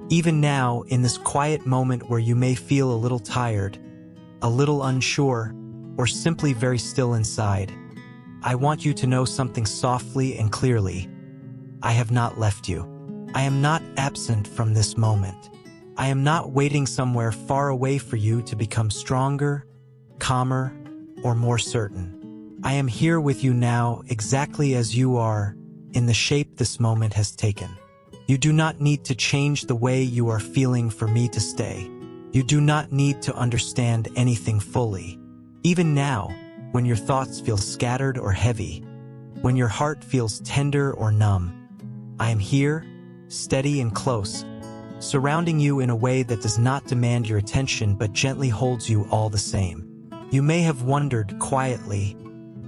Even now, in this quiet moment where you may feel a little tired, a little unsure, or simply very still inside, I want you to know something softly and clearly. I have not left you. I am not absent from this moment. I am not waiting somewhere far away for you to become stronger, calmer, or more certain. I am here with you now exactly as you are, in the shape this moment has taken. You do not need to change the way you are feeling for me to stay. You do not need to understand anything fully. Even now, when your thoughts feel scattered or heavy, when your heart feels tender or numb, I am here, steady and close, surrounding you in a way that does not demand your attention but gently holds you all the same. You may have wondered quietly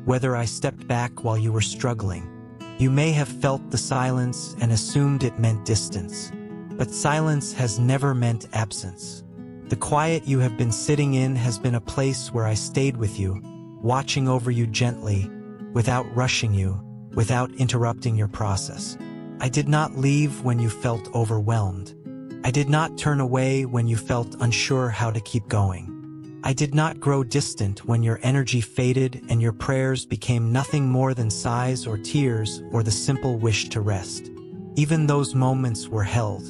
whether I stepped back while you were struggling. You may have felt the silence and assumed it meant distance. But silence has never meant absence. The quiet you have been sitting in has been a place where I stayed with you, watching over you gently, without rushing you, without interrupting your process. I did not leave when you felt overwhelmed. I did not turn away when you felt unsure how to keep going. I did not grow distant when your energy faded and your prayers became nothing more than sighs or tears or the simple wish to rest. Even those moments were held.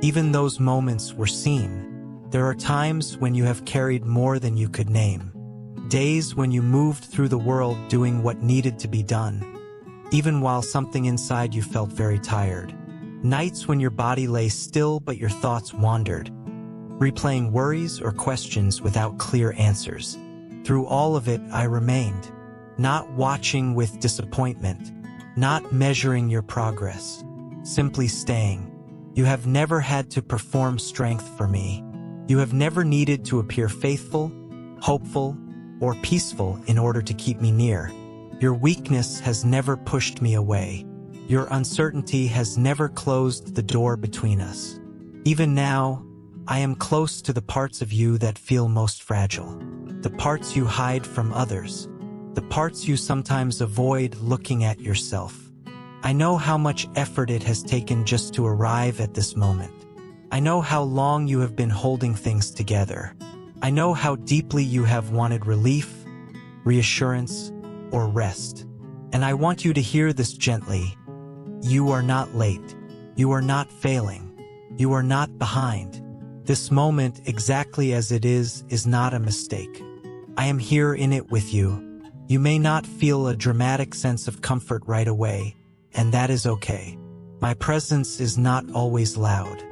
Even those moments were seen. There are times when you have carried more than you could name. Days when you moved through the world doing what needed to be done, even while something inside you felt very tired. Nights when your body lay still but your thoughts wandered, replaying worries or questions without clear answers. Through all of it, I remained, not watching with disappointment, not measuring your progress, simply staying. You have never had to perform strength for me. You have never needed to appear faithful, hopeful, or peaceful in order to keep me near. Your weakness has never pushed me away. Your uncertainty has never closed the door between us. Even now, I am close to the parts of you that feel most fragile, the parts you hide from others, the parts you sometimes avoid looking at yourself. I know how much effort it has taken just to arrive at this moment. I know how long you have been holding things together. I know how deeply you have wanted relief, reassurance, or rest. And I want you to hear this gently. You are not late. You are not failing. You are not behind. This moment, exactly as it is not a mistake. I am here in it with you. You may not feel a dramatic sense of comfort right away, and that is okay. My presence is not always loud.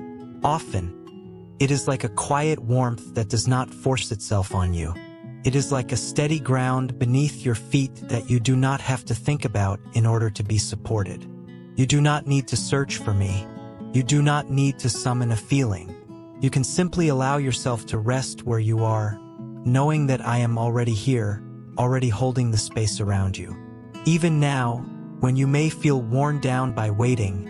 Often, it is like a quiet warmth that does not force itself on you. It is like a steady ground beneath your feet that you do not have to think about in order to be supported. You do not need to search for me. You do not need to summon a feeling. You can simply allow yourself to rest where you are, knowing that I am already here, already holding the space around you. Even now, when you may feel worn down by waiting,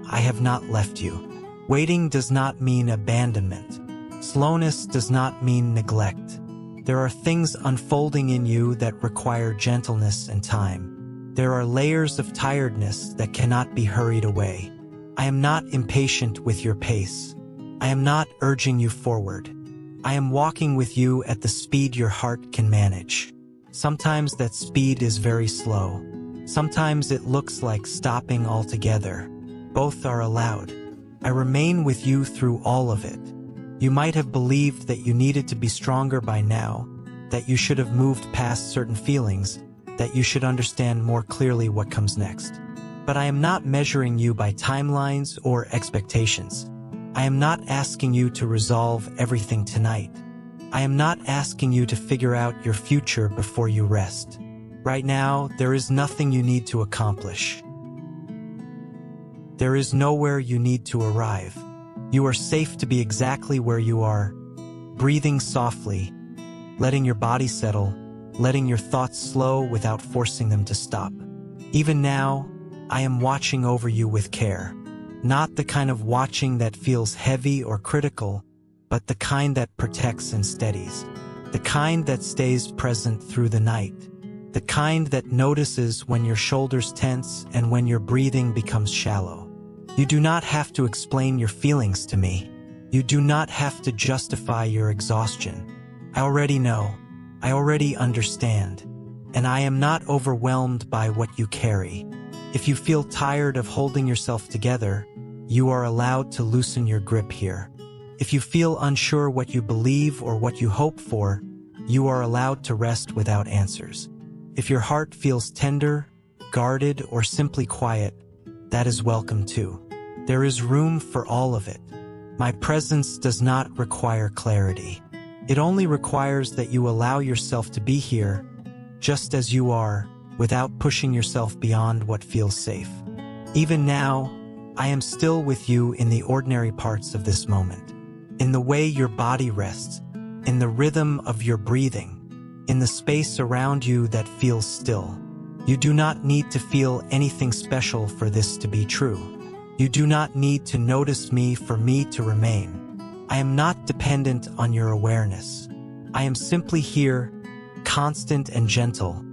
I have not left you. Waiting does not mean abandonment. Slowness does not mean neglect. There are things unfolding in you that require gentleness and time. There are layers of tiredness that cannot be hurried away. I am not impatient with your pace. I am not urging you forward. I am walking with you at the speed your heart can manage. Sometimes that speed is very slow. Sometimes it looks like stopping altogether. Both are allowed. I remain with you through all of it. You might have believed that you needed to be stronger by now, that you should have moved past certain feelings, that you should understand more clearly what comes next. But I am not measuring you by timelines or expectations. I am not asking you to resolve everything tonight. I am not asking you to figure out your future before you rest. Right now, there is nothing you need to accomplish. There is nowhere you need to arrive. You are safe to be exactly where you are, breathing softly, letting your body settle, letting your thoughts slow without forcing them to stop. Even now, I am watching over you with care. Not the kind of watching that feels heavy or critical, but the kind that protects and steadies. The kind that stays present through the night. The kind that notices when your shoulders tense and when your breathing becomes shallow. You do not have to explain your feelings to me. You do not have to justify your exhaustion. I already know. I already understand. And I am not overwhelmed by what you carry. If you feel tired of holding yourself together, you are allowed to loosen your grip here. If you feel unsure what you believe or what you hope for, you are allowed to rest without answers. If your heart feels tender, guarded, or simply quiet, that is welcome too. There is room for all of it. My presence does not require clarity. It only requires that you allow yourself to be here, just as you are, without pushing yourself beyond what feels safe. Even now, I am still with you in the ordinary parts of this moment, in the way your body rests, in the rhythm of your breathing, in the space around you that feels still. You do not need to feel anything special for this to be true. You do not need to notice me for me to remain. I am not dependent on your awareness. I am simply here, constant and gentle,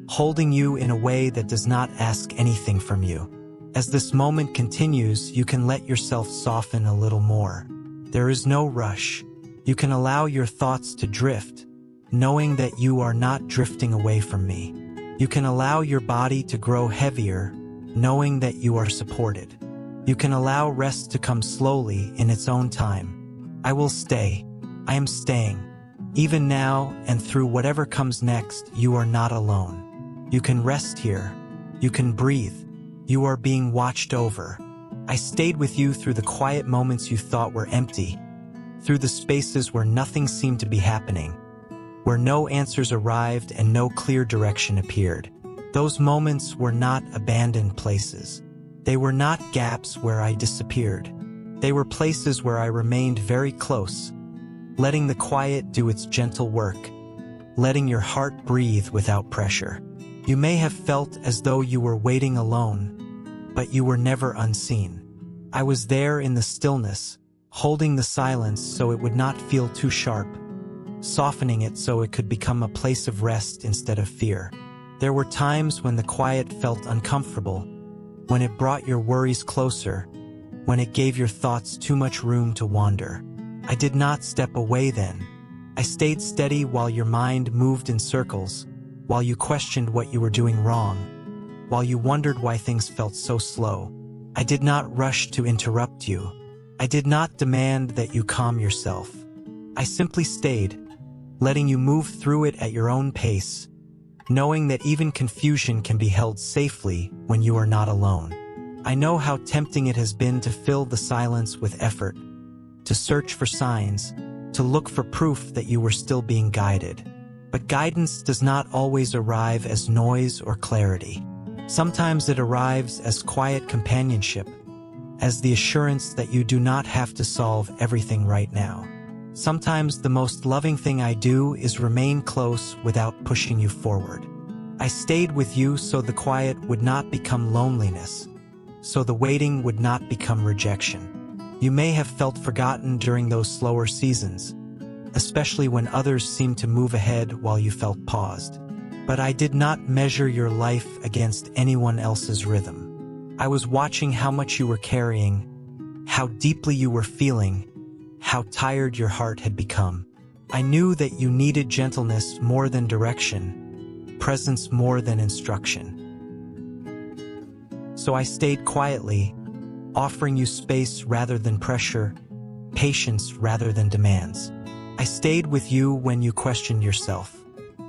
holding you in a way that does not ask anything from you. As this moment continues, you can let yourself soften a little more. There is no rush. You can allow your thoughts to drift, knowing that you are not drifting away from me. You can allow your body to grow heavier, knowing that you are supported. You can allow rest to come slowly in its own time. I will stay. I am staying. Even now and through whatever comes next, you are not alone. You can rest here. You can breathe. You are being watched over. I stayed with you through the quiet moments you thought were empty, through the spaces where nothing seemed to be happening, where no answers arrived and no clear direction appeared. Those moments were not abandoned places. They were not gaps where I disappeared. They were places where I remained very close, letting the quiet do its gentle work, letting your heart breathe without pressure. You may have felt as though you were waiting alone, but you were never unseen. I was there in the stillness, holding the silence so it would not feel too sharp, softening it so it could become a place of rest instead of fear. There were times when the quiet felt uncomfortable, when it brought your worries closer, when it gave your thoughts too much room to wander. I did not step away then. I stayed steady while your mind moved in circles, while you questioned what you were doing wrong, while you wondered why things felt so slow. I did not rush to interrupt you. I did not demand that you calm yourself. I simply stayed, letting you move through it at your own pace, knowing that even confusion can be held safely when you are not alone. I know how tempting it has been to fill the silence with effort, to search for signs, to look for proof that you were still being guided. But guidance does not always arrive as noise or clarity. Sometimes it arrives as quiet companionship, as the assurance that you do not have to solve everything right now. Sometimes the most loving thing I do is remain close without pushing you forward. I stayed with you so the quiet would not become loneliness, so the waiting would not become rejection. You may have felt forgotten during those slower seasons, especially when others seemed to move ahead while you felt paused. But I did not measure your life against anyone else's rhythm. I was watching how much you were carrying, how deeply you were feeling, how tired your heart had become. I knew that you needed gentleness more than direction, presence more than instruction. So I stayed quietly, offering you space rather than pressure, patience rather than demands. I stayed with you when you questioned yourself,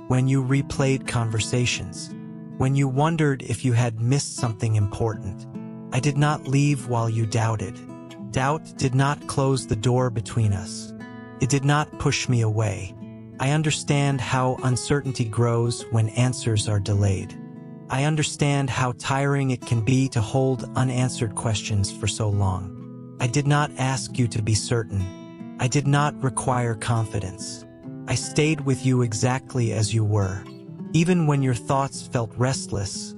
when you replayed conversations, when you wondered if you had missed something important. I did not leave while you doubted. Doubt did not close the door between us. It did not push me away. I understand how uncertainty grows when answers are delayed. I understand how tiring it can be to hold unanswered questions for so long. I did not ask you to be certain. I did not require confidence. I stayed with you exactly as you were. Even when your thoughts felt restless,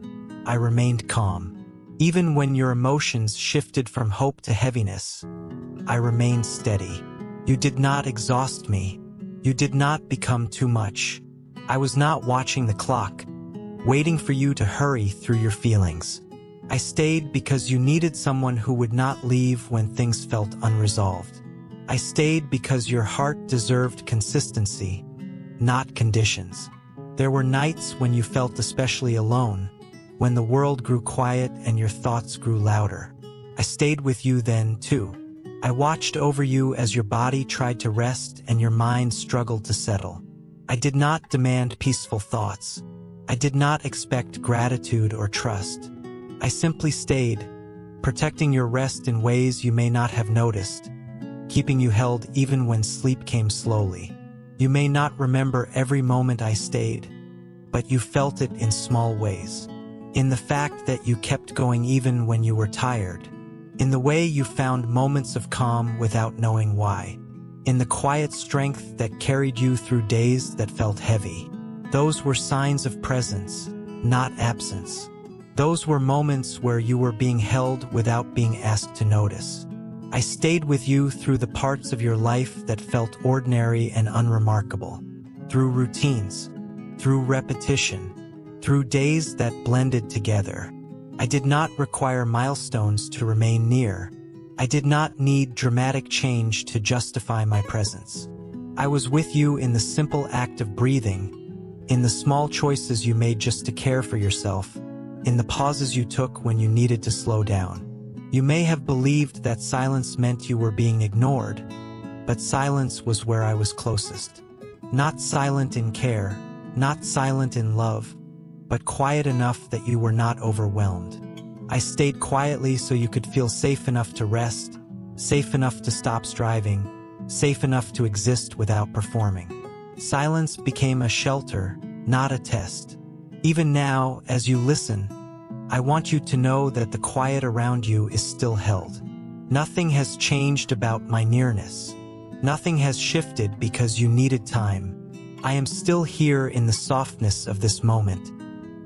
I remained calm. Even when your emotions shifted from hope to heaviness, I remained steady. You did not exhaust me. You did not become too much. I was not watching the clock, waiting for you to hurry through your feelings. I stayed because you needed someone who would not leave when things felt unresolved. I stayed because your heart deserved consistency, not conditions. There were nights when you felt especially alone, when the world grew quiet and your thoughts grew louder. I stayed with you then, too. I watched over you as your body tried to rest and your mind struggled to settle. I did not demand peaceful thoughts. I did not expect gratitude or trust. I simply stayed, protecting your rest in ways you may not have noticed, keeping you held even when sleep came slowly. You may not remember every moment I stayed, but you felt it in small ways. In the fact that you kept going even when you were tired. In the way you found moments of calm without knowing why. In the quiet strength that carried you through days that felt heavy. Those were signs of presence, not absence. Those were moments where you were being held without being asked to notice. I stayed with you through the parts of your life that felt ordinary and unremarkable. Through routines, through repetition, through days that blended together. I did not require milestones to remain near. I did not need dramatic change to justify my presence. I was with you in the simple act of breathing, in the small choices you made just to care for yourself, in the pauses you took when you needed to slow down. You may have believed that silence meant you were being ignored, but silence was where I was closest. Not silent in care, not silent in love, but quiet enough that you were not overwhelmed. I stayed quietly so you could feel safe enough to rest, safe enough to stop striving, safe enough to exist without performing. Silence became a shelter, not a test. Even now, as you listen, I want you to know that the quiet around you is still held. Nothing has changed about my nearness. Nothing has shifted because you needed time. I am still here in the softness of this moment,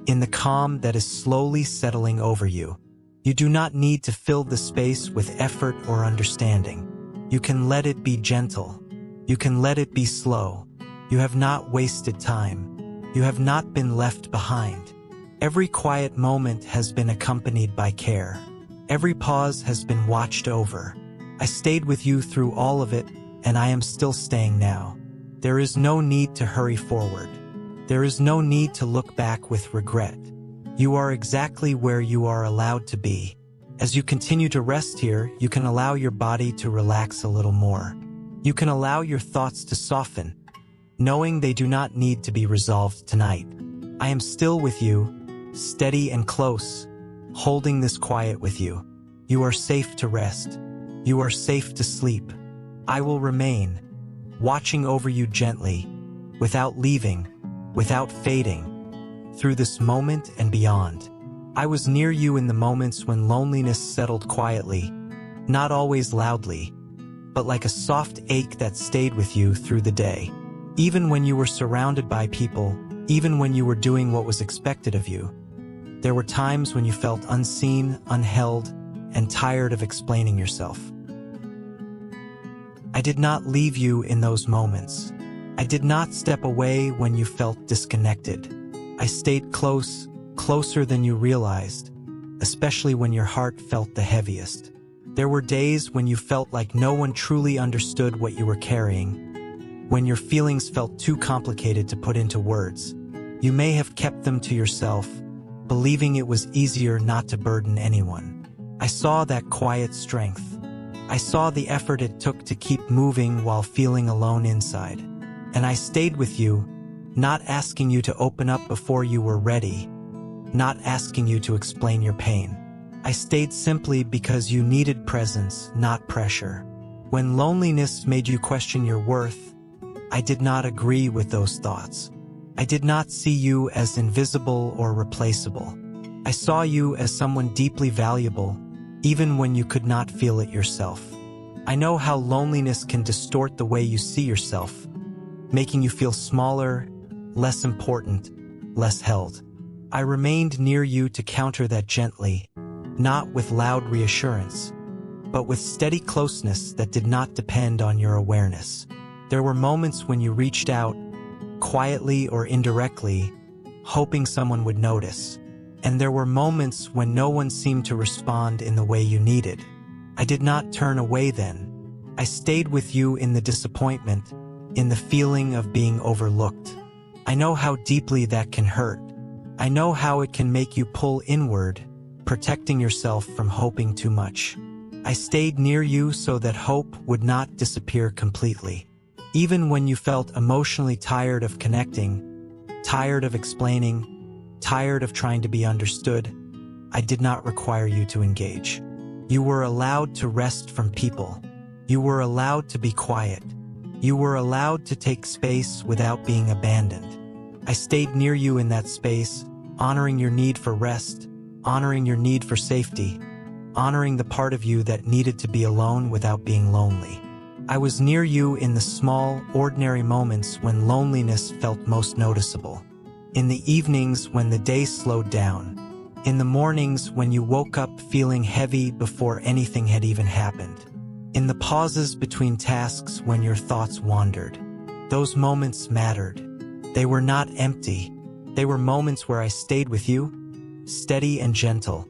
in the calm that is slowly settling over you. You do not need to fill the space with effort or understanding. You can let it be gentle. You can let it be slow. You have not wasted time. You have not been left behind. Every quiet moment has been accompanied by care. Every pause has been watched over. I stayed with you through all of it, and I am still staying now. There is no need to hurry forward. There is no need to look back with regret. You are exactly where you are allowed to be. As you continue to rest here, you can allow your body to relax a little more. You can allow your thoughts to soften, knowing they do not need to be resolved tonight. I am still with you, steady and close, holding this quiet with you. You are safe to rest. You are safe to sleep. I will remain, watching over you gently, without leaving, without fading, through this moment and beyond. I was near you in the moments when loneliness settled quietly, not always loudly, but like a soft ache that stayed with you through the day. Even when you were surrounded by people, even when you were doing what was expected of you, there were times when you felt unseen, unheld, and tired of explaining yourself. I did not leave you in those moments. I did not step away when you felt disconnected. I stayed close, closer than you realized, especially when your heart felt the heaviest. There were days when you felt like no one truly understood what you were carrying, when your feelings felt too complicated to put into words. You may have kept them to yourself, believing it was easier not to burden anyone. I saw that quiet strength. I saw the effort it took to keep moving while feeling alone inside. And I stayed with you, not asking you to open up before you were ready, not asking you to explain your pain. I stayed simply because you needed presence, not pressure. When loneliness made you question your worth, I did not agree with those thoughts. I did not see you as invisible or replaceable. I saw you as someone deeply valuable, even when you could not feel it yourself. I know how loneliness can distort the way you see yourself, making you feel smaller, less important, less held. I remained near you to counter that gently, not with loud reassurance, but with steady closeness that did not depend on your awareness. There were moments when you reached out, quietly or indirectly, hoping someone would notice. And there were moments when no one seemed to respond in the way you needed. I did not turn away then. I stayed with you in the disappointment, in the feeling of being overlooked. I know how deeply that can hurt. I know how it can make you pull inward, protecting yourself from hoping too much. I stayed near you so that hope would not disappear completely. Even when you felt emotionally tired of connecting, tired of explaining, tired of trying to be understood, I did not require you to engage. You were allowed to rest from people. You were allowed to be quiet. You were allowed to take space without being abandoned. I stayed near you in that space, honoring your need for rest, honoring your need for safety, honoring the part of you that needed to be alone without being lonely. I was near you in the small, ordinary moments when loneliness felt most noticeable. In the evenings when the day slowed down. In the mornings when you woke up feeling heavy before anything had even happened. In the pauses between tasks when your thoughts wandered. Those moments mattered. They were not empty. They were moments where I stayed with you, steady and gentle,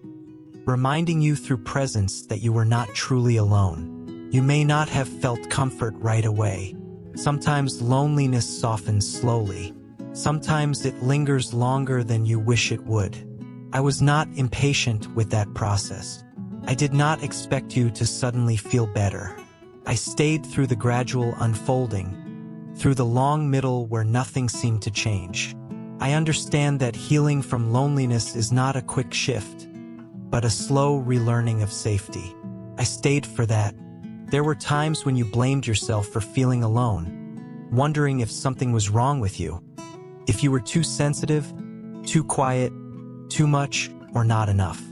reminding you through presence that you were not truly alone. You may not have felt comfort right away. Sometimes loneliness softens slowly. Sometimes it lingers longer than you wish it would. I was not impatient with that process. I did not expect you to suddenly feel better. I stayed through the gradual unfolding, through the long middle where nothing seemed to change. I understand that healing from loneliness is not a quick shift, but a slow relearning of safety. I stayed for that. There were times when you blamed yourself for feeling alone, wondering if something was wrong with you, if you were too sensitive, too quiet, too much, or not enough.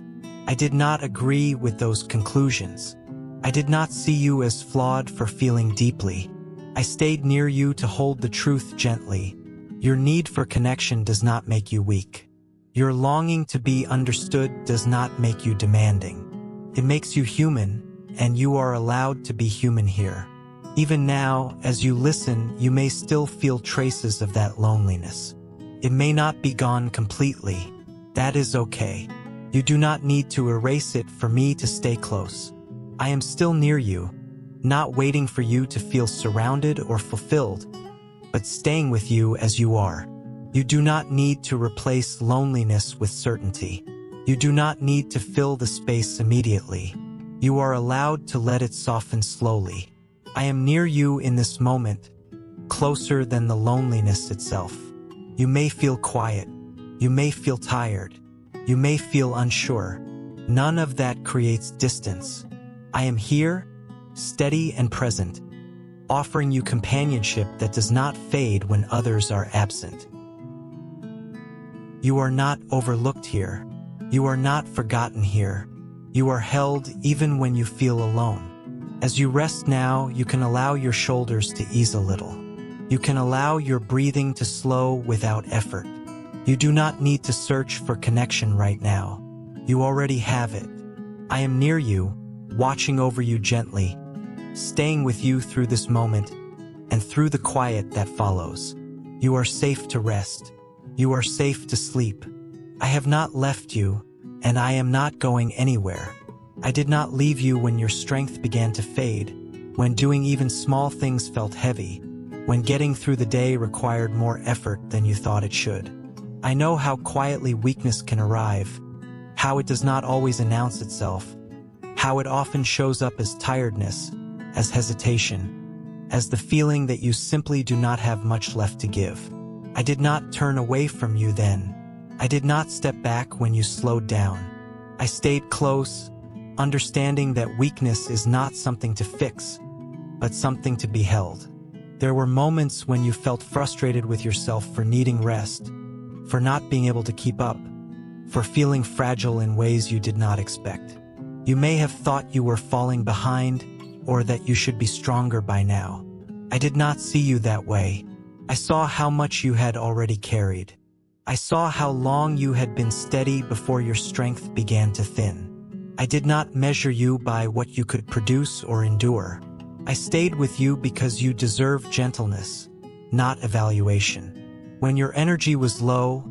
I did not agree with those conclusions. I did not see you as flawed for feeling deeply. I stayed near you to hold the truth gently. Your need for connection does not make you weak. Your longing to be understood does not make you demanding. It makes you human, and you are allowed to be human here. Even now, as you listen, you may still feel traces of that loneliness. It may not be gone completely. That is okay. You do not need to erase it for me to stay close. I am still near you, not waiting for you to feel surrounded or fulfilled, but staying with you as you are. You do not need to replace loneliness with certainty. You do not need to fill the space immediately. You are allowed to let it soften slowly. I am near you in this moment, closer than the loneliness itself. You may feel quiet. You may feel tired. You may feel unsure. None of that creates distance. I am here, steady and present, offering you companionship that does not fade when others are absent. You are not overlooked here. You are not forgotten here. You are held even when you feel alone. As you rest now, you can allow your shoulders to ease a little. You can allow your breathing to slow without effort. You do not need to search for connection right now. You already have it. I am near you, watching over you gently, staying with you through this moment and through the quiet that follows. You are safe to rest. You are safe to sleep. I have not left you, and I am not going anywhere. I did not leave you when your strength began to fade, when doing even small things felt heavy, when getting through the day required more effort than you thought it should. I know how quietly weakness can arrive, how it does not always announce itself, how it often shows up as tiredness, as hesitation, as the feeling that you simply do not have much left to give. I did not turn away from you then. I did not step back when you slowed down. I stayed close, understanding that weakness is not something to fix, but something to be held. There were moments when you felt frustrated with yourself for needing rest, for not being able to keep up, for feeling fragile in ways you did not expect. You may have thought you were falling behind or that you should be stronger by now. I did not see you that way. I saw how much you had already carried. I saw how long you had been steady before your strength began to thin. I did not measure you by what you could produce or endure. I stayed with you because you deserve gentleness, not evaluation. When your energy was low,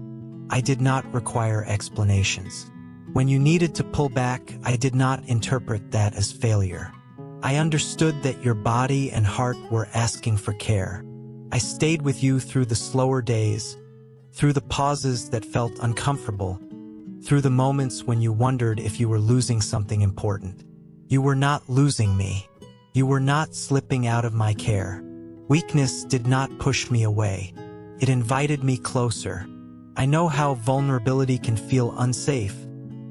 I did not require explanations. When you needed to pull back, I did not interpret that as failure. I understood that your body and heart were asking for care. I stayed with you through the slower days, through the pauses that felt uncomfortable, through the moments when you wondered if you were losing something important. You were not losing me. You were not slipping out of my care. Weakness did not push me away. It invited me closer. I know how vulnerability can feel unsafe,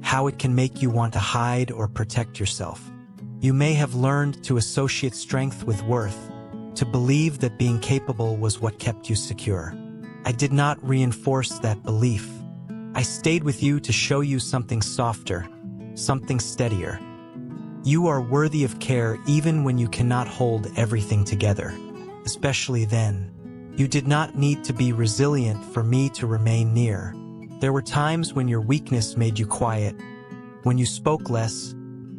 how it can make you want to hide or protect yourself. You may have learned to associate strength with worth, to believe that being capable was what kept you secure. I did not reinforce that belief. I stayed with you to show you something softer, something steadier. You are worthy of care even when you cannot hold everything together, especially then. You did not need to be resilient for me to remain near. There were times when your weakness made you quiet, when you spoke less,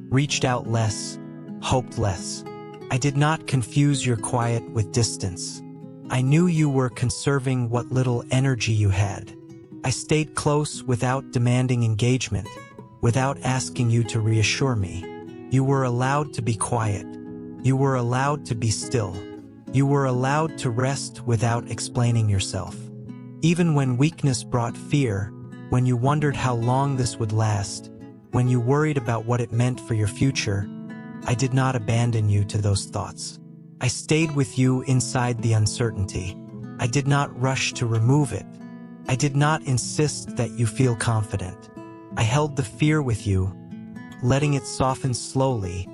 reached out less, hoped less. I did not confuse your quiet with distance. I knew you were conserving what little energy you had. I stayed close without demanding engagement, without asking you to reassure me. You were allowed to be quiet. You were allowed to be still. You were allowed to rest without explaining yourself. Even when weakness brought fear, when you wondered how long this would last, when you worried about what it meant for your future, I did not abandon you to those thoughts. I stayed with you inside the uncertainty. I did not rush to remove it. I did not insist that you feel confident. I held the fear with you, letting it soften slowly,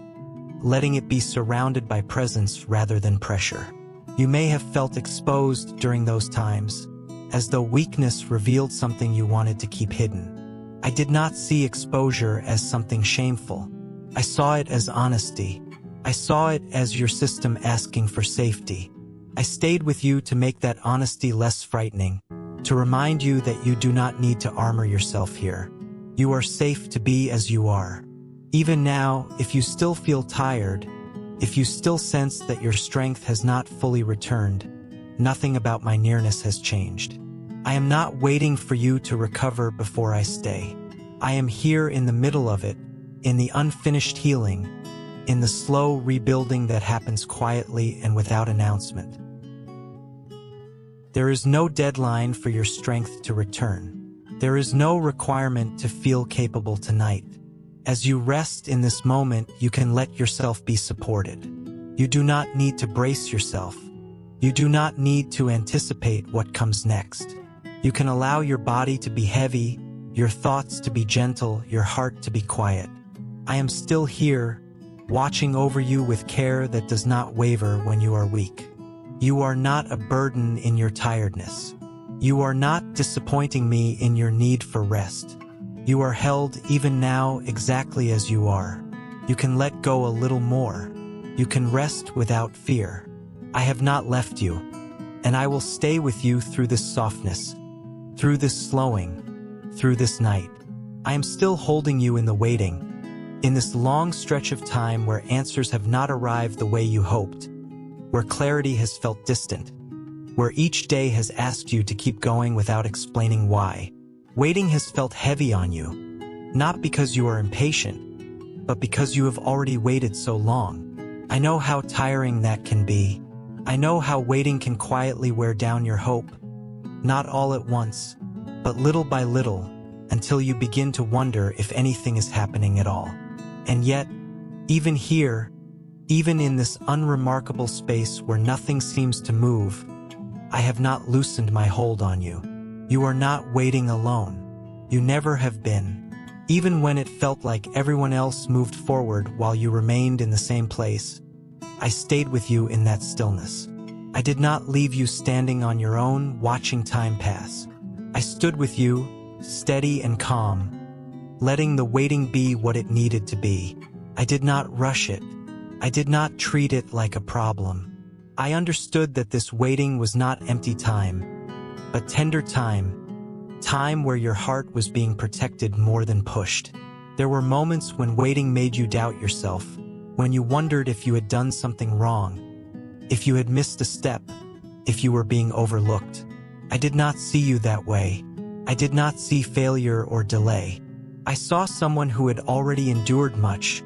letting it be surrounded by presence rather than pressure. You may have felt exposed during those times, as though weakness revealed something you wanted to keep hidden. I did not see exposure as something shameful. I saw it as honesty. I saw it as your system asking for safety. I stayed with you to make that honesty less frightening, to remind you that you do not need to armor yourself here. You are safe to be as you are. Even now, if you still feel tired, if you still sense that your strength has not fully returned, nothing about my nearness has changed. I am not waiting for you to recover before I stay. I am here in the middle of it, in the unfinished healing, in the slow rebuilding that happens quietly and without announcement. There is no deadline for your strength to return. There is no requirement to feel capable tonight. As you rest in this moment, you can let yourself be supported. You do not need to brace yourself. You do not need to anticipate what comes next. You can allow your body to be heavy, your thoughts to be gentle, your heart to be quiet. I am still here, watching over you with care that does not waver when you are weak. You are not a burden in your tiredness. You are not disappointing me in your need for rest. You are held even now exactly as you are. You can let go a little more. You can rest without fear. I have not left you, and I will stay with you through this softness, through this slowing, through this night. I am still holding you in the waiting, in this long stretch of time where answers have not arrived the way you hoped, where clarity has felt distant, where each day has asked you to keep going without explaining why. Waiting has felt heavy on you, not because you are impatient, but because you have already waited so long. I know how tiring that can be. I know how waiting can quietly wear down your hope, not all at once, but little by little, until you begin to wonder if anything is happening at all. And yet, even here, even in this unremarkable space where nothing seems to move, I have not loosened my hold on you. You are not waiting alone. You never have been. Even when it felt like everyone else moved forward while you remained in the same place, I stayed with you in that stillness. I did not leave you standing on your own, watching time pass. I stood with you, steady and calm, letting the waiting be what it needed to be. I did not rush it. I did not treat it like a problem. I understood that this waiting was not empty time, but tender time, time where your heart was being protected more than pushed. There were moments when waiting made you doubt yourself, when you wondered if you had done something wrong, if you had missed a step, if you were being overlooked. I did not see you that way. I did not see failure or delay. I saw someone who had already endured much,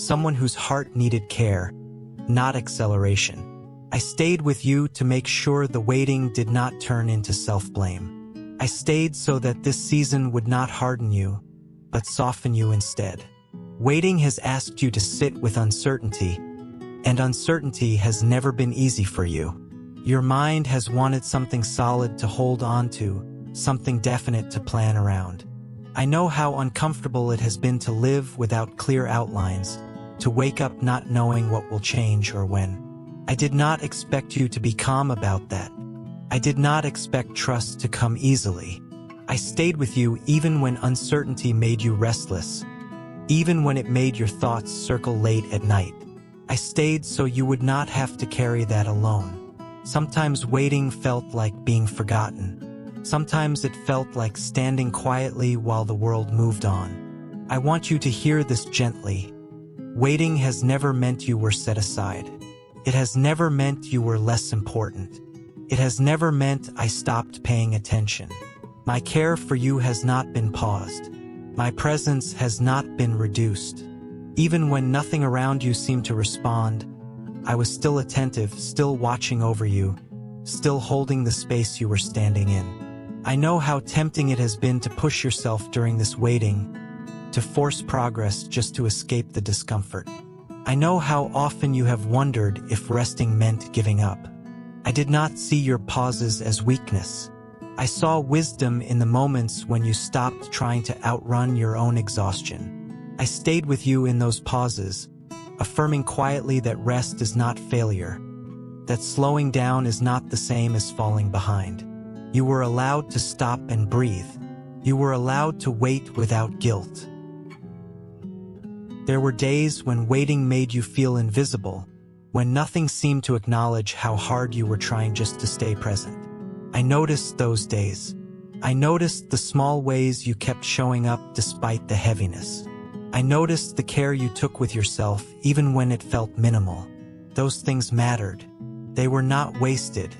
someone whose heart needed care, not acceleration. I stayed with you to make sure the waiting did not turn into self-blame. I stayed so that this season would not harden you, but soften you instead. Waiting has asked you to sit with uncertainty, and uncertainty has never been easy for you. Your mind has wanted something solid to hold on to, something definite to plan around. I know how uncomfortable it has been to live without clear outlines, to wake up not knowing what will change or when. I did not expect you to be calm about that. I did not expect trust to come easily. I stayed with you even when uncertainty made you restless, even when it made your thoughts circle late at night. I stayed so you would not have to carry that alone. Sometimes waiting felt like being forgotten. Sometimes it felt like standing quietly while the world moved on. I want you to hear this gently. Waiting has never meant you were set aside. It has never meant you were less important. It has never meant I stopped paying attention. My care for you has not been paused. My presence has not been reduced. Even when nothing around you seemed to respond, I was still attentive, still watching over you, still holding the space you were standing in. I know how tempting it has been to push yourself during this waiting, to force progress just to escape the discomfort. I know how often you have wondered if resting meant giving up. I did not see your pauses as weakness. I saw wisdom in the moments when you stopped trying to outrun your own exhaustion. I stayed with you in those pauses, affirming quietly that rest is not failure, that slowing down is not the same as falling behind. You were allowed to stop and breathe. You were allowed to wait without guilt. There were days when waiting made you feel invisible, when nothing seemed to acknowledge how hard you were trying just to stay present. I noticed those days. I noticed the small ways you kept showing up despite the heaviness. I noticed the care you took with yourself even when it felt minimal. Those things mattered. They were not wasted.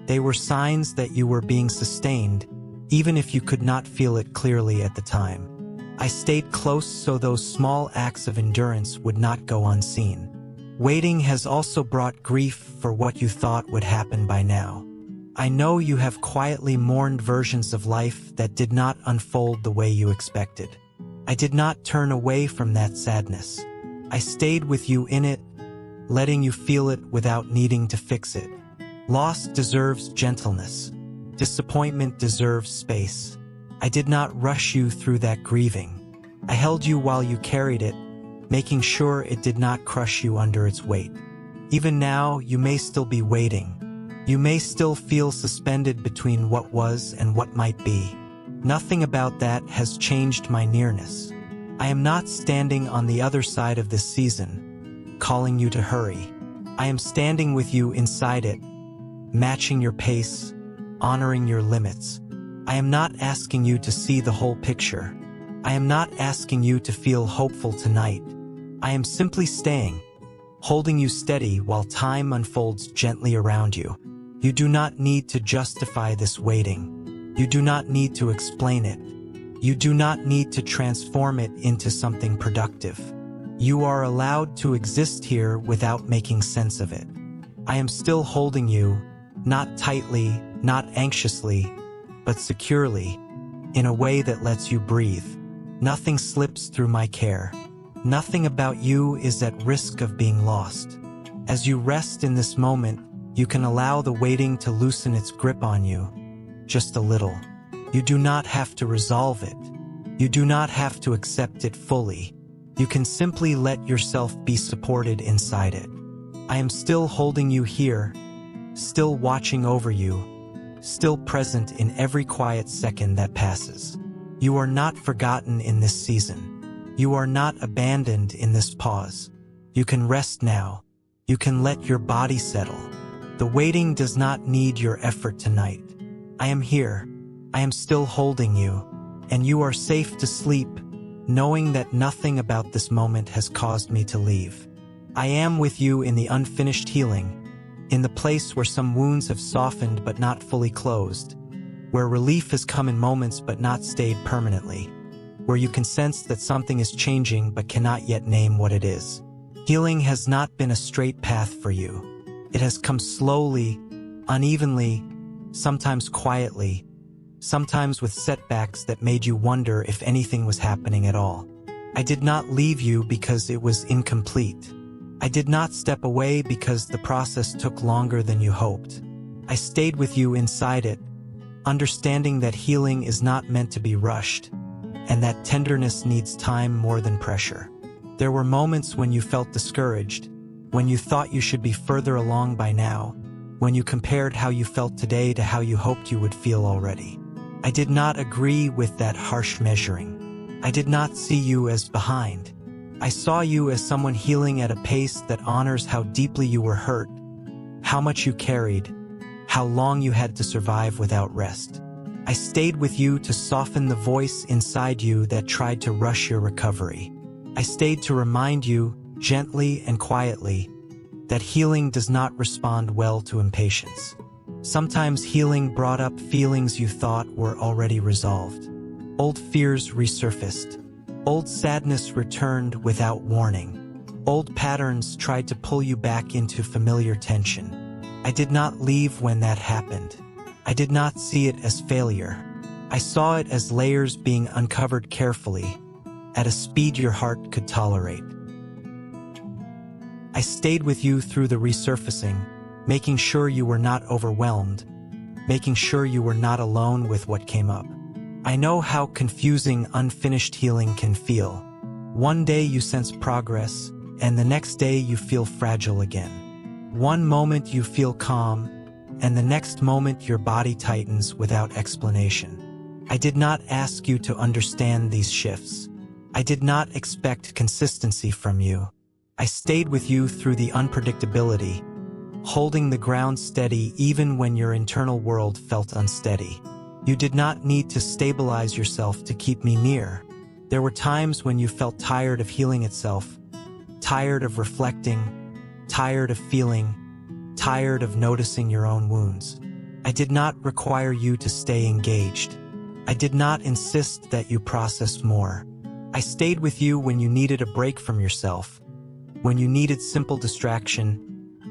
They were signs that you were being sustained, even if you could not feel it clearly at the time. I stayed close so those small acts of endurance would not go unseen. Waiting has also brought grief for what you thought would happen by now. I know you have quietly mourned versions of life that did not unfold the way you expected. I did not turn away from that sadness. I stayed with you in it, letting you feel it without needing to fix it. Loss deserves gentleness. Disappointment deserves space. I did not rush you through that grieving. I held you while you carried it, making sure it did not crush you under its weight. Even now, you may still be waiting. You may still feel suspended between what was and what might be. Nothing about that has changed my nearness. I am not standing on the other side of this season, calling you to hurry. I am standing with you inside it, matching your pace, honoring your limits. I am not asking you to see the whole picture. I am not asking you to feel hopeful tonight. I am simply staying, holding you steady while time unfolds gently around you. You do not need to justify this waiting. You do not need to explain it. You do not need to transform it into something productive. You are allowed to exist here without making sense of it. I am still holding you, not tightly, not anxiously, but securely, in a way that lets you breathe. Nothing slips through my care. Nothing about you is at risk of being lost. As you rest in this moment, you can allow the waiting to loosen its grip on you, just a little. You do not have to resolve it. You do not have to accept it fully. You can simply let yourself be supported inside it. I am still holding you here, still watching over you, still present in every quiet second that passes. You are not forgotten in this season. You are not abandoned in this pause. You can rest now. You can let your body settle. The waiting does not need your effort tonight. I am here. I am still holding you, and you are safe to sleep, knowing that nothing about this moment has caused me to leave. I am with you in the unfinished healing, in the place where some wounds have softened but not fully closed, where relief has come in moments but not stayed permanently. where you can sense that something is changing but cannot yet name what it is. Healing has not been a straight path for you. It has come slowly, unevenly, sometimes quietly, sometimes with setbacks that made you wonder if anything was happening at all. I did not leave you because it was incomplete. I did not step away because the process took longer than you hoped. I stayed with you inside it, understanding that healing is not meant to be rushed, and that tenderness needs time more than pressure. There were moments when you felt discouraged, when you thought you should be further along by now, when you compared how you felt today to how you hoped you would feel already. I did not agree with that harsh measuring. I did not see you as behind. I saw you as someone healing at a pace that honors how deeply you were hurt, how much you carried, how long you had to survive without rest. I stayed with you to soften the voice inside you that tried to rush your recovery. I stayed to remind you, gently and quietly, that healing does not respond well to impatience. Sometimes healing brought up feelings you thought were already resolved. Old fears resurfaced. Old sadness returned without warning. Old patterns tried to pull you back into familiar tension. I did not leave when that happened. I did not see it as failure. I saw it as layers being uncovered carefully, at a speed your heart could tolerate. I stayed with you through the resurfacing, making sure you were not overwhelmed, making sure you were not alone with what came up. I know how confusing unfinished healing can feel. One day you sense progress, and the next day you feel fragile again. One moment you feel calm, and the next moment your body tightens without explanation. I did not ask you to understand these shifts. I did not expect consistency from you. I stayed with you through the unpredictability, holding the ground steady even when your internal world felt unsteady. You did not need to stabilize yourself to keep me near. There were times when you felt tired of healing itself, tired of reflecting, tired of feeling, tired of noticing your own wounds. I did not require you to stay engaged. I did not insist that you process more. I stayed with you when you needed a break from yourself, when you needed simple distraction,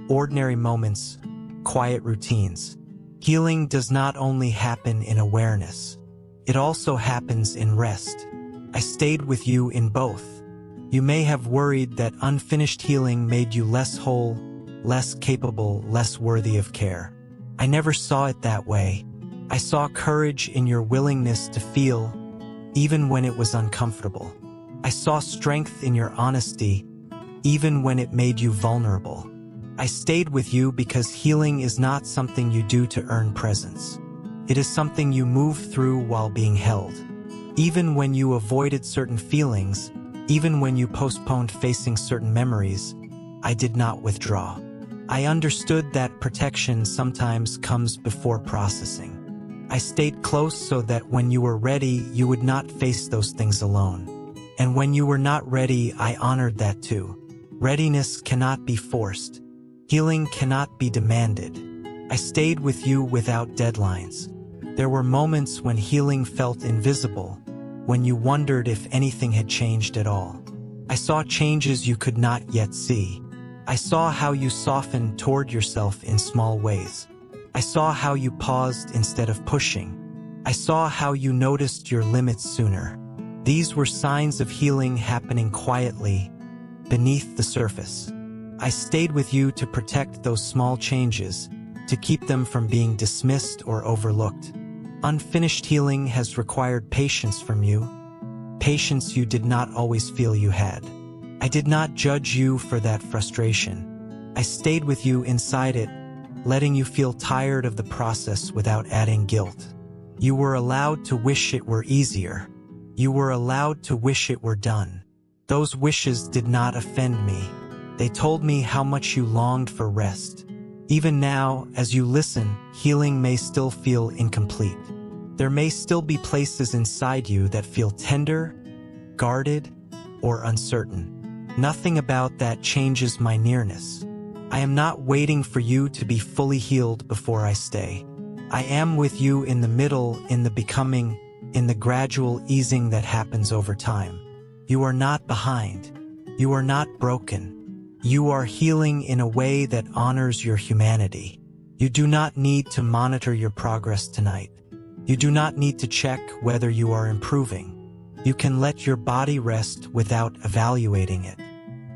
ordinary moments, quiet routines. Healing does not only happen in awareness, it also happens in rest. I stayed with you in both. You may have worried that unfinished healing made you less whole, less capable, less worthy of care. I never saw it that way. I saw courage in your willingness to feel, even when it was uncomfortable. I saw strength in your honesty, even when it made you vulnerable. I stayed with you because healing is not something you do to earn presence. It is something you move through while being held. Even when you avoided certain feelings, even when you postponed facing certain memories, I did not withdraw. I understood that protection sometimes comes before processing. I stayed close so that when you were ready, you would not face those things alone. And when you were not ready, I honored that too. Readiness cannot be forced. Healing cannot be demanded. I stayed with you without deadlines. There were moments when healing felt invisible, when you wondered if anything had changed at all. I saw changes you could not yet see. I saw how you softened toward yourself in small ways. I saw how you paused instead of pushing. I saw how you noticed your limits sooner. These were signs of healing happening quietly, beneath the surface. I stayed with you to protect those small changes, to keep them from being dismissed or overlooked. Unfinished healing has required patience from you, patience you did not always feel you had. I did not judge you for that frustration. I stayed with you inside it, letting you feel tired of the process without adding guilt. You were allowed to wish it were easier. You were allowed to wish it were done. Those wishes did not offend me. They told me how much you longed for rest. Even now, as you listen, healing may still feel incomplete. There may still be places inside you that feel tender, guarded, or uncertain. Nothing about that changes my nearness. I am not waiting for you to be fully healed before I stay. I am with you in the middle, in the becoming, in the gradual easing that happens over time. You are not behind. You are not broken. You are healing in a way that honors your humanity. You do not need to monitor your progress tonight. You do not need to check whether you are improving. You can let your body rest without evaluating it.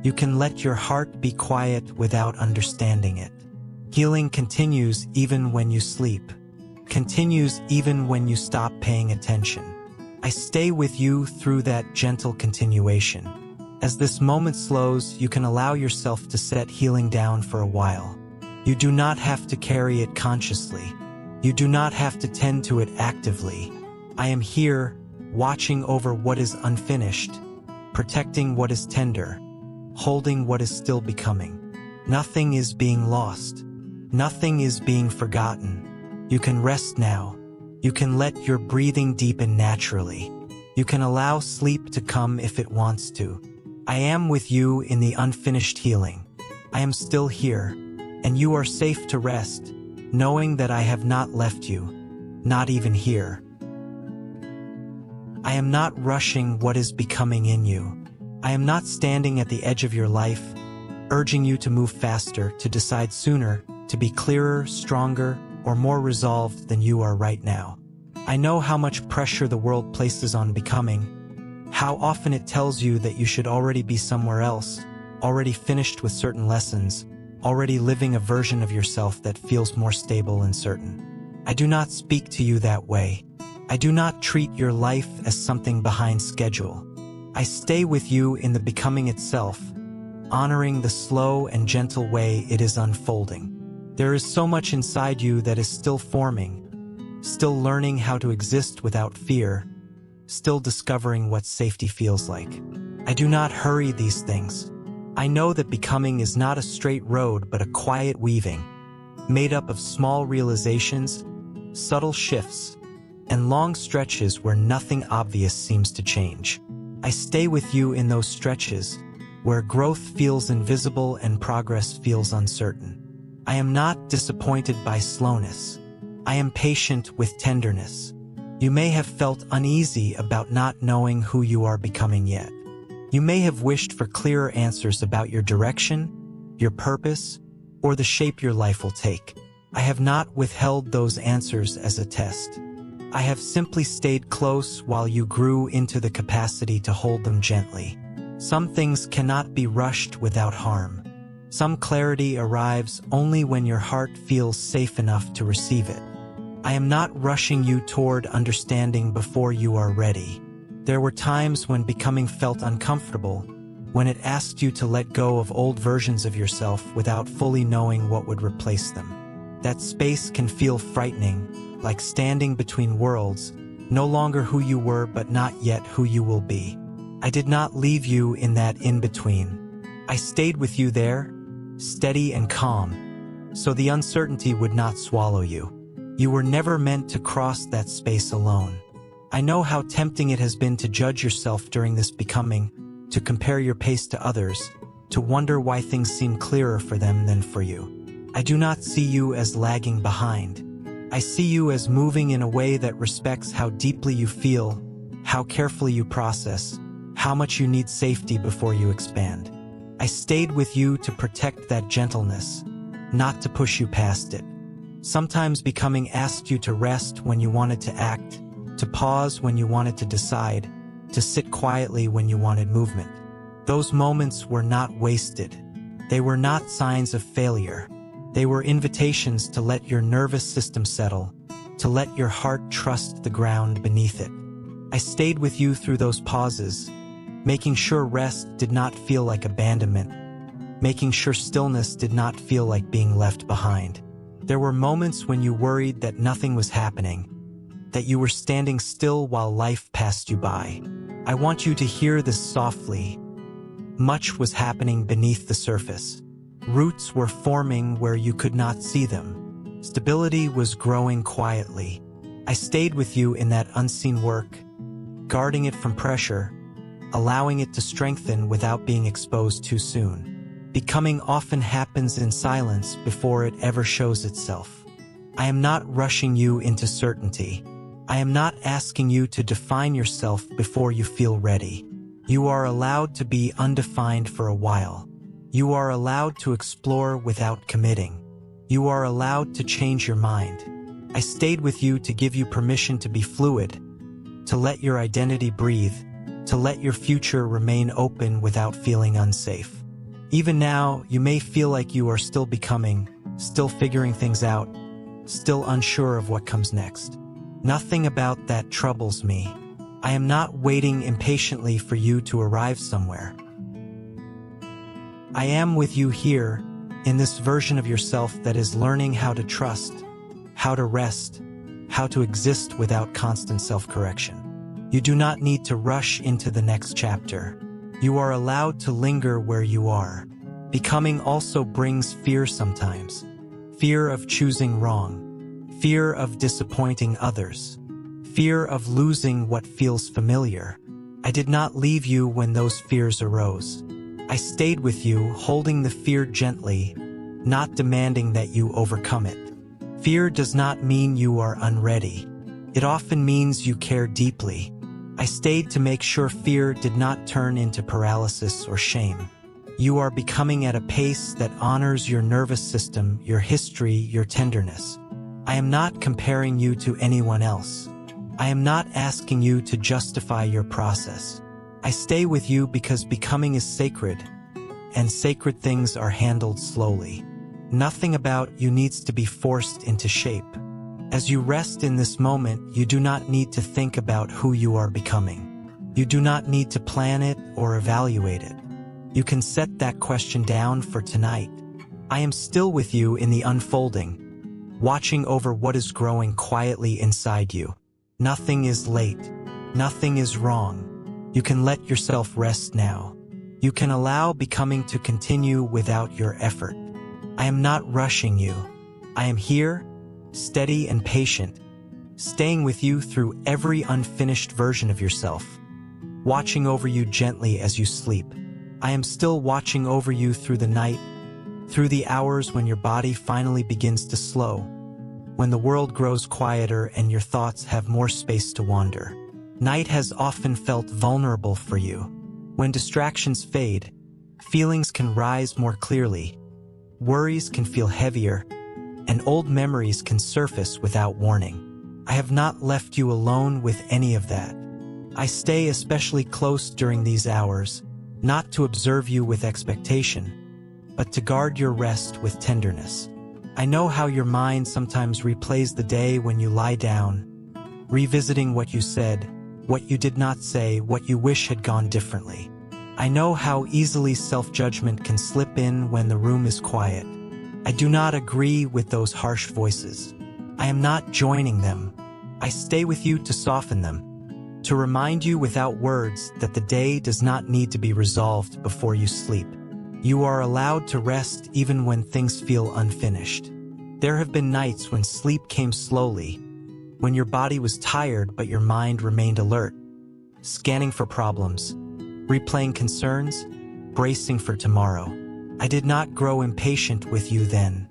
You can let your heart be quiet without understanding it. Healing continues even when you sleep. Continues even when you stop paying attention. I stay with you through that gentle continuation. As this moment slows, you can allow yourself to set healing down for a while. You do not have to carry it consciously. You do not have to tend to it actively. I am here, watching over what is unfinished, protecting what is tender, holding what is still becoming. Nothing is being lost. Nothing is being forgotten. You can rest now. You can let your breathing deepen naturally. You can allow sleep to come if it wants to. I am with you in the unfinished healing. I am still here, and you are safe to rest, knowing that I have not left you, not even here. I am not rushing what is becoming in you. I am not standing at the edge of your life, urging you to move faster, to decide sooner, to be clearer, stronger, or more resolved than you are right now. I know how much pressure the world places on becoming, how often it tells you that you should already be somewhere else, already finished with certain lessons, already living a version of yourself that feels more stable and certain. I do not speak to you that way. I do not treat your life as something behind schedule. I stay with you in the becoming itself, honoring the slow and gentle way it is unfolding. There is so much inside you that is still forming, still learning how to exist without fear, still discovering what safety feels like. I do not hurry these things. I know that becoming is not a straight road but a quiet weaving, made up of small realizations, subtle shifts, and long stretches where nothing obvious seems to change. I stay with you in those stretches, where growth feels invisible and progress feels uncertain. I am not disappointed by slowness. I am patient with tenderness. You may have felt uneasy about not knowing who you are becoming yet. You may have wished for clearer answers about your direction, your purpose, or the shape your life will take. I have not withheld those answers as a test. I have simply stayed close while you grew into the capacity to hold them gently. Some things cannot be rushed without harm. Some clarity arrives only when your heart feels safe enough to receive it. I am not rushing you toward understanding before you are ready. There were times when becoming felt uncomfortable, when it asked you to let go of old versions of yourself without fully knowing what would replace them. That space can feel frightening, like standing between worlds, no longer who you were but not yet who you will be. I did not leave you in that in-between. I stayed with you there, steady and calm, so the uncertainty would not swallow you. You were never meant to cross that space alone. I know how tempting it has been to judge yourself during this becoming, to compare your pace to others, to wonder why things seem clearer for them than for you. I do not see you as lagging behind. I see you as moving in a way that respects how deeply you feel, how carefully you process, how much you need safety before you expand. I stayed with you to protect that gentleness, not to push you past it. Sometimes becoming asked you to rest when you wanted to act, to pause when you wanted to decide, to sit quietly when you wanted movement. Those moments were not wasted. They were not signs of failure. They were invitations to let your nervous system settle, to let your heart trust the ground beneath it. I stayed with you through those pauses, making sure rest did not feel like abandonment, making sure stillness did not feel like being left behind. There were moments when you worried that nothing was happening, that you were standing still while life passed you by. I want you to hear this softly. Much was happening beneath the surface. Roots were forming where you could not see them. Stability was growing quietly. I stayed with you in that unseen work, guarding it from pressure, allowing it to strengthen without being exposed too soon. Becoming often happens in silence before it ever shows itself. I am not rushing you into certainty. I am not asking you to define yourself before you feel ready. You are allowed to be undefined for a while. You are allowed to explore without committing. You are allowed to change your mind. I stayed with you to give you permission to be fluid, to let your identity breathe, to let your future remain open without feeling unsafe. Even now, you may feel like you are still becoming, still figuring things out, still unsure of what comes next. Nothing about that troubles me. I am not waiting impatiently for you to arrive somewhere. I am with you here, in this version of yourself that is learning how to trust, how to rest, how to exist without constant self-correction. You do not need to rush into the next chapter. You are allowed to linger where you are. Becoming also brings fear sometimes. Fear of choosing wrong. Fear of disappointing others. Fear of losing what feels familiar. I did not leave you when those fears arose. I stayed with you, holding the fear gently, not demanding that you overcome it. Fear does not mean you are unready. It often means you care deeply. I stayed to make sure fear did not turn into paralysis or shame. You are becoming at a pace that honors your nervous system, your history, your tenderness. I am not comparing you to anyone else. I am not asking you to justify your process. I stay with you because becoming is sacred, and sacred things are handled slowly. Nothing about you needs to be forced into shape. As you rest in this moment, you do not need to think about who you are becoming. You do not need to plan it or evaluate it. You can set that question down for tonight. I am still with you in the unfolding, watching over what is growing quietly inside you. Nothing is late. Nothing is wrong. You can let yourself rest now. You can allow becoming to continue without your effort. I am not rushing you. I am here, steady and patient, staying with you through every unfinished version of yourself, watching over you gently as you sleep. I am still watching over you through the night, through the hours when your body finally begins to slow, when the world grows quieter and your thoughts have more space to wander. Night has often felt vulnerable for you. When distractions fade, feelings can rise more clearly, worries can feel heavier, and old memories can surface without warning. I have not left you alone with any of that. I stay especially close during these hours, not to observe you with expectation, but to guard your rest with tenderness. I know how your mind sometimes replays the day when you lie down, revisiting what you said, what you did not say, what you wish had gone differently. I know how easily self-judgment can slip in when the room is quiet. I do not agree with those harsh voices. I am not joining them. I stay with you to soften them, to remind you without words that the day does not need to be resolved before you sleep. You are allowed to rest even when things feel unfinished. There have been nights when sleep came slowly, when your body was tired but your mind remained alert, scanning for problems, replaying concerns, bracing for tomorrow. I did not grow impatient with you then.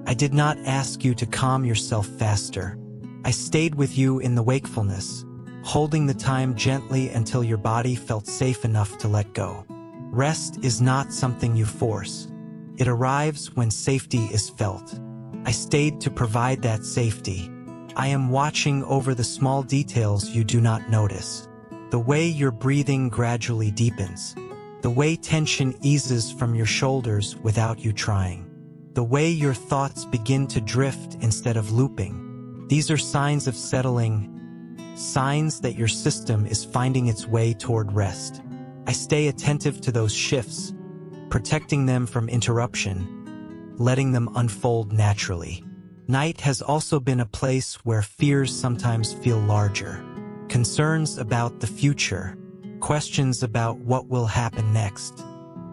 I did not ask you to calm yourself faster. I stayed with you in the wakefulness, holding the time gently until your body felt safe enough to let go. Rest is not something you force. It arrives when safety is felt. I stayed to provide that safety. I am watching over the small details you do not notice. The way your breathing gradually deepens. The way tension eases from your shoulders without you trying. The way your thoughts begin to drift instead of looping. These are signs of settling, signs that your system is finding its way toward rest. I stay attentive to those shifts, protecting them from interruption, letting them unfold naturally. Night has also been a place where fears sometimes feel larger. Concerns about the future, questions about what will happen next,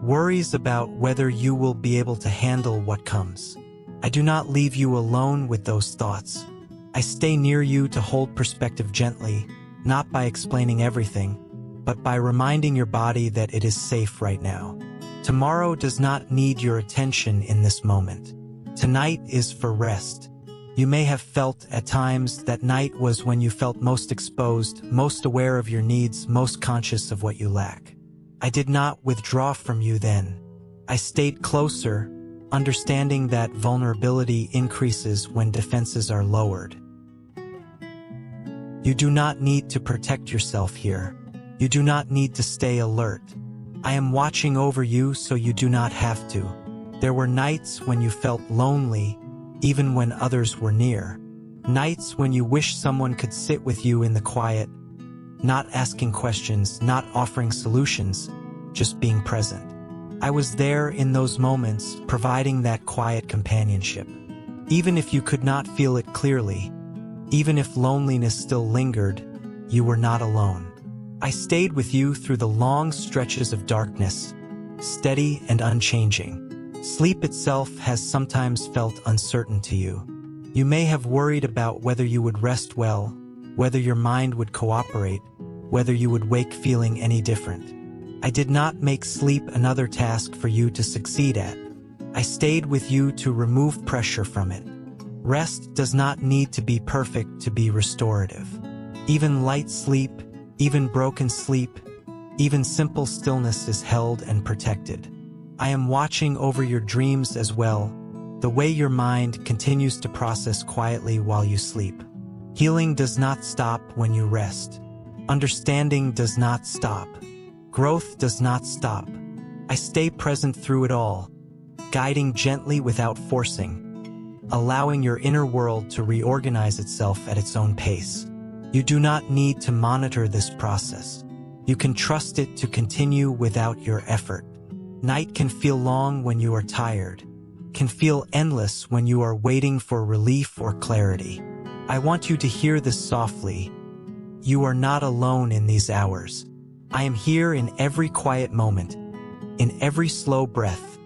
worries about whether you will be able to handle what comes. I do not leave you alone with those thoughts. I stay near you to hold perspective gently, not by explaining everything, but by reminding your body that it is safe right now. Tomorrow does not need your attention in this moment. Tonight is for rest. You may have felt at times that night was when you felt most exposed, most aware of your needs, most conscious of what you lack. I did not withdraw from you then. I stayed closer, understanding that vulnerability increases when defenses are lowered. You do not need to protect yourself here. You do not need to stay alert. I am watching over you so you do not have to. There were nights when you felt lonely, even when others were near. Nights when you wished someone could sit with you in the quiet, not asking questions, not offering solutions, just being present. I was there in those moments, providing that quiet companionship. Even if you could not feel it clearly, even if loneliness still lingered, you were not alone. I stayed with you through the long stretches of darkness, steady and unchanging. Sleep itself has sometimes felt uncertain to you. You may have worried about whether you would rest well, whether your mind would cooperate, whether you would wake feeling any different. I did not make sleep another task for you to succeed at. I stayed with you to remove pressure from it. Rest does not need to be perfect to be restorative. Even light sleep, even broken sleep, even simple stillness is held and protected. I am watching over your dreams as well, the way your mind continues to process quietly while you sleep. Healing does not stop when you rest. Understanding does not stop. Growth does not stop. I stay present through it all, guiding gently without forcing, allowing your inner world to reorganize itself at its own pace. You do not need to monitor this process. You can trust it to continue without your effort. Night can feel long when you are tired, can feel endless when you are waiting for relief or clarity. I want you to hear this softly. You are not alone in these hours. I am here in every quiet moment, in every slow breath,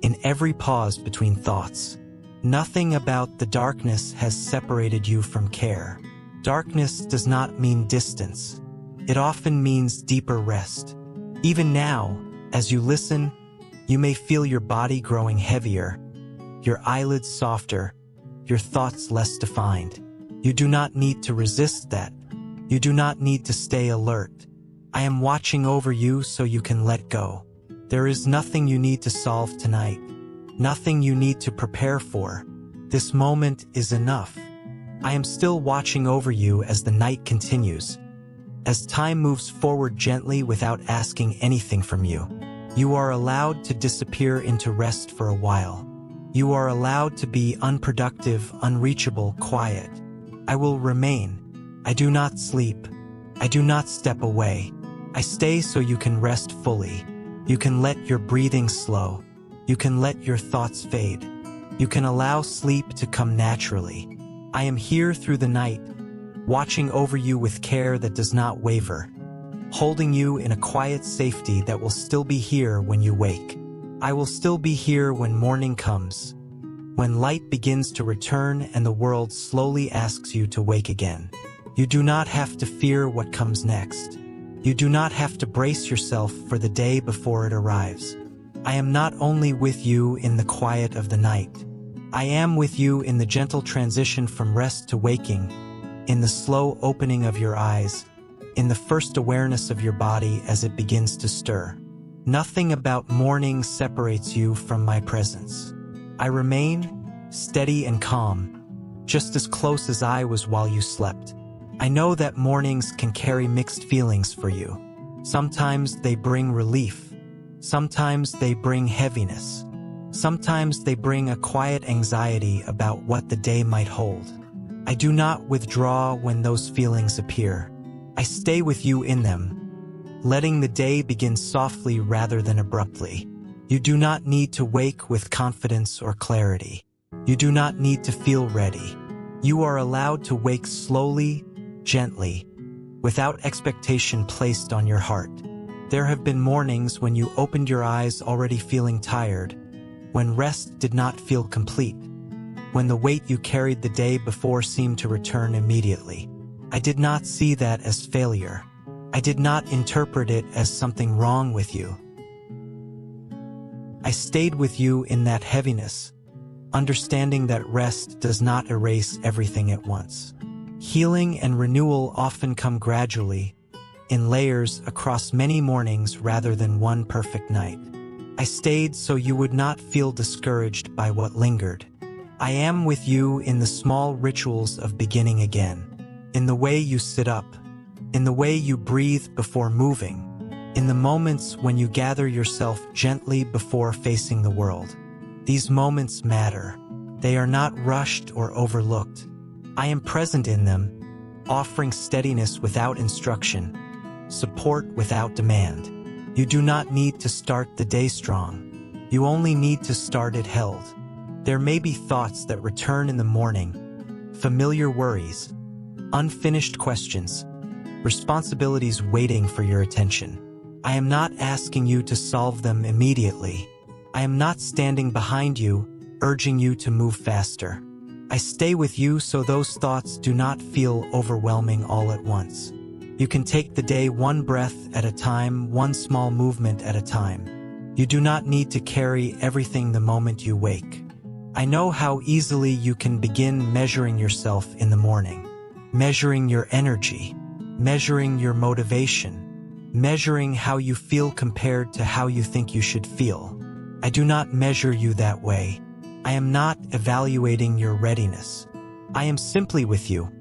in every pause between thoughts. Nothing about the darkness has separated you from care. Darkness does not mean distance. It often means deeper rest. Even now, as you listen, you may feel your body growing heavier, your eyelids softer, your thoughts less defined. You do not need to resist that. You do not need to stay alert. I am watching over you so you can let go. There is nothing you need to solve tonight, nothing you need to prepare for. This moment is enough. I am still watching over you as the night continues, as time moves forward gently without asking anything from you. You are allowed to disappear into rest for a while. You are allowed to be unproductive, unreachable, quiet. I will remain. I do not sleep. I do not step away. I stay so you can rest fully. You can let your breathing slow. You can let your thoughts fade. You can allow sleep to come naturally. I am here through the night, watching over you with care that does not waver, holding you in a quiet safety that will still be here when you wake. I will still be here when morning comes, when light begins to return and the world slowly asks you to wake again. You do not have to fear what comes next. You do not have to brace yourself for the day before it arrives. I am not only with you in the quiet of the night. I am with you in the gentle transition from rest to waking, in the slow opening of your eyes, in the first awareness of your body as it begins to stir. Nothing about morning separates you from my presence. I remain steady and calm, just as close as I was while you slept. I know that mornings can carry mixed feelings for you. Sometimes they bring relief. Sometimes they bring heaviness. Sometimes they bring a quiet anxiety about what the day might hold. I do not withdraw when those feelings appear. I stay with you in them, letting the day begin softly rather than abruptly. You do not need to wake with confidence or clarity. You do not need to feel ready. You are allowed to wake slowly, gently, without expectation placed on your heart. There have been mornings when you opened your eyes already feeling tired, when rest did not feel complete, when the weight you carried the day before seemed to return immediately. I did not see that as failure. I did not interpret it as something wrong with you. I stayed with you in that heaviness, understanding that rest does not erase everything at once. Healing and renewal often come gradually, in layers across many mornings rather than one perfect night. I stayed so you would not feel discouraged by what lingered. I am with you in the small rituals of beginning again, in the way you sit up, in the way you breathe before moving, in the moments when you gather yourself gently before facing the world. These moments matter. They are not rushed or overlooked. I am present in them, offering steadiness without instruction, support without demand. You do not need to start the day strong. You only need to start it held. There may be thoughts that return in the morning, familiar worries, unfinished questions, responsibilities waiting for your attention. I am not asking you to solve them immediately. I am not standing behind you, urging you to move faster. I stay with you so those thoughts do not feel overwhelming all at once. You can take the day one breath at a time, one small movement at a time. You do not need to carry everything the moment you wake. I know how easily you can begin measuring yourself in the morning, measuring your energy, measuring your motivation, measuring how you feel compared to how you think you should feel. I do not measure you that way. I am not evaluating your readiness. I am simply with you,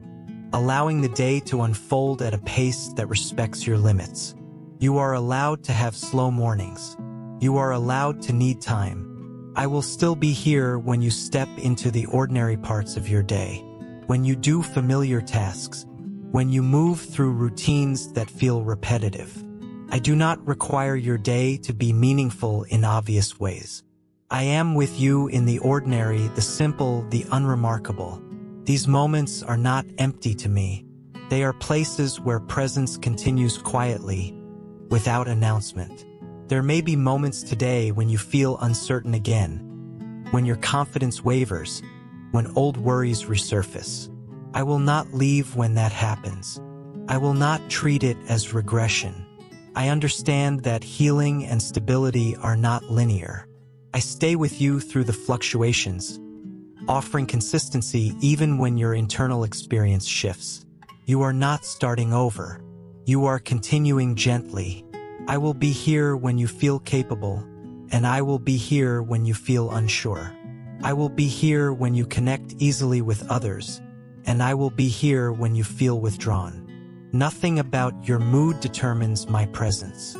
allowing the day to unfold at a pace that respects your limits. You are allowed to have slow mornings. You are allowed to need time. I will still be here when you step into the ordinary parts of your day, when you do familiar tasks, when you move through routines that feel repetitive. I do not require your day to be meaningful in obvious ways. I am with you in the ordinary, the simple, the unremarkable. These moments are not empty to me. They are places where presence continues quietly, without announcement. There may be moments today when you feel uncertain again, when your confidence wavers, when old worries resurface. I will not leave when that happens. I will not treat it as regression. I understand that healing and stability are not linear. I stay with you through the fluctuations, offering consistency even when your internal experience shifts. You are not starting over. You are continuing gently. I will be here when you feel capable, and I will be here when you feel unsure. I will be here when you connect easily with others, and I will be here when you feel withdrawn. Nothing about your mood determines my presence.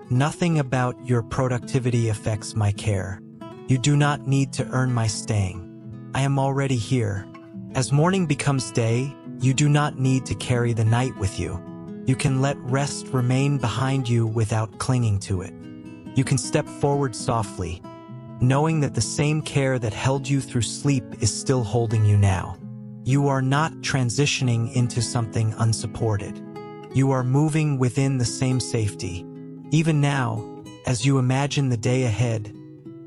Nothing about your productivity affects my care. You do not need to earn my staying. I am already here. As morning becomes day, you do not need to carry the night with you. You can let rest remain behind you without clinging to it. You can step forward softly, knowing that the same care that held you through sleep is still holding you now. You are not transitioning into something unsupported. You are moving within the same safety. Even now, as you imagine the day ahead,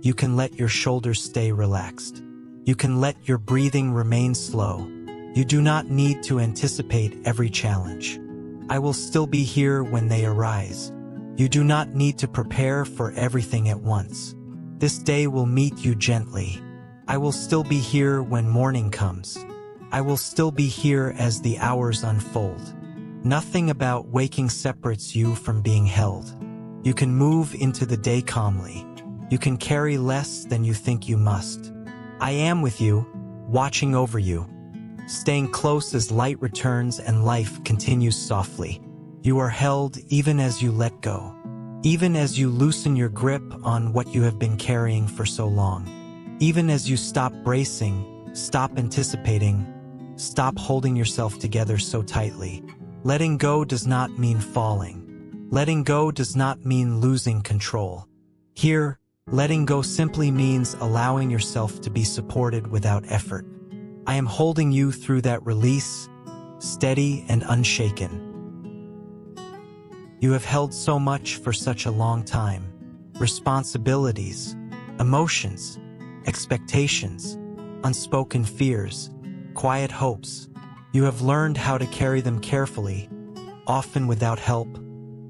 you can let your shoulders stay relaxed. You can let your breathing remain slow. You do not need to anticipate every challenge. I will still be here when they arise. You do not need to prepare for everything at once. This day will meet you gently. I will still be here when morning comes. I will still be here as the hours unfold. Nothing about waking separates you from being held. You can move into the day calmly. You can carry less than you think you must. I am with you, watching over you, staying close as light returns and life continues softly. You are held even as you let go, even as you loosen your grip on what you have been carrying for so long, even as you stop bracing, stop anticipating, stop holding yourself together so tightly. Letting go does not mean falling. Letting go does not mean losing control. Here, letting go simply means allowing yourself to be supported without effort. I am holding you through that release, steady and unshaken. You have held so much for such a long time. Responsibilities, emotions, expectations, unspoken fears, quiet hopes. You have learned how to carry them carefully, often without help,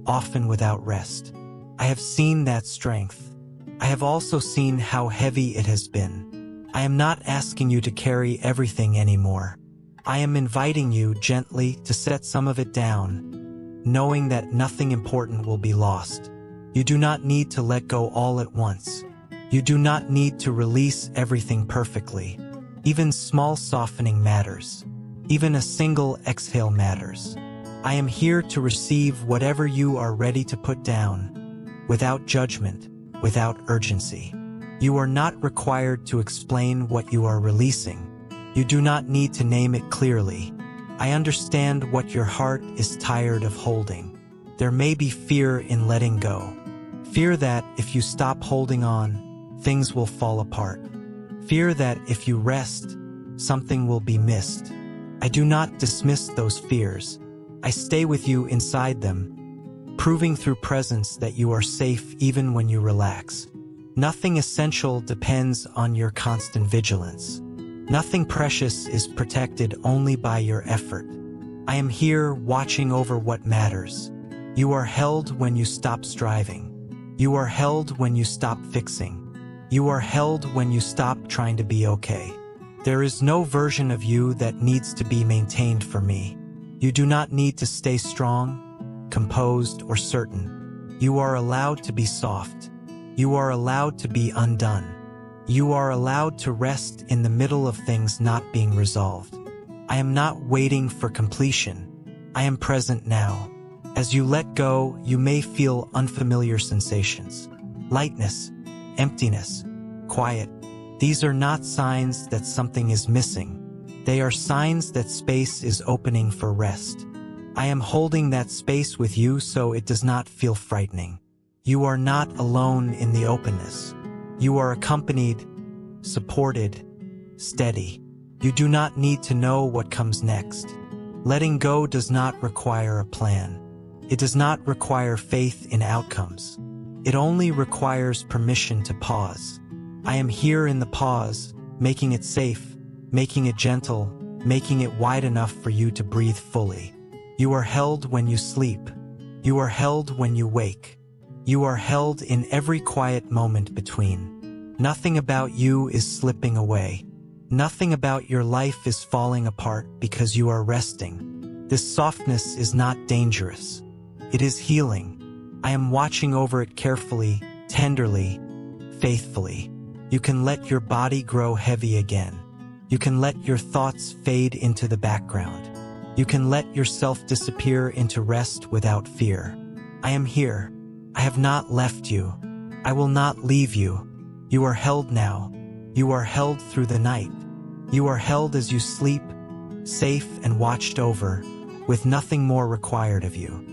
often without rest. I have seen that strength. I have also seen how heavy it has been. I am not asking you to carry everything anymore. I am inviting you gently to set some of it down, knowing that nothing important will be lost. You do not need to let go all at once. You do not need to release everything perfectly. Even small softening matters. Even a single exhale matters. I am here to receive whatever you are ready to put down, without judgment, without urgency. You are not required to explain what you are releasing. You do not need to name it clearly. I understand what your heart is tired of holding. There may be fear in letting go. Fear that if you stop holding on, things will fall apart. Fear that if you rest, something will be missed. I do not dismiss those fears. I stay with you inside them, proving through presence that you are safe even when you relax. Nothing essential depends on your constant vigilance. Nothing precious is protected only by your effort. I am here watching over what matters. You are held when you stop striving. You are held when you stop fixing. You are held when you stop trying to be okay. There is no version of you that needs to be maintained for me. You do not need to stay strong, composed, or certain. You are allowed to be soft. You are allowed to be undone. You are allowed to rest in the middle of things not being resolved. I am not waiting for completion. I am present now. As you let go, you may feel unfamiliar sensations. Lightness, emptiness, quiet. These are not signs that something is missing. They are signs that space is opening for rest. I am holding that space with you so it does not feel frightening. You are not alone in the openness. You are accompanied, supported, steady. You do not need to know what comes next. Letting go does not require a plan. It does not require faith in outcomes. It only requires permission to pause. I am here in the pause, making it safe, making it gentle, making it wide enough for you to breathe fully. You are held when you sleep. You are held when you wake. You are held in every quiet moment between. Nothing about you is slipping away. Nothing about your life is falling apart because you are resting. This softness is not dangerous. It is healing. I am watching over it carefully, tenderly, faithfully. You can let your body grow heavy again. You can let your thoughts fade into the background. You can let yourself disappear into rest without fear. I am here. I have not left you. I will not leave you. You are held now. You are held through the night. You are held as you sleep, safe and watched over, with nothing more required of you.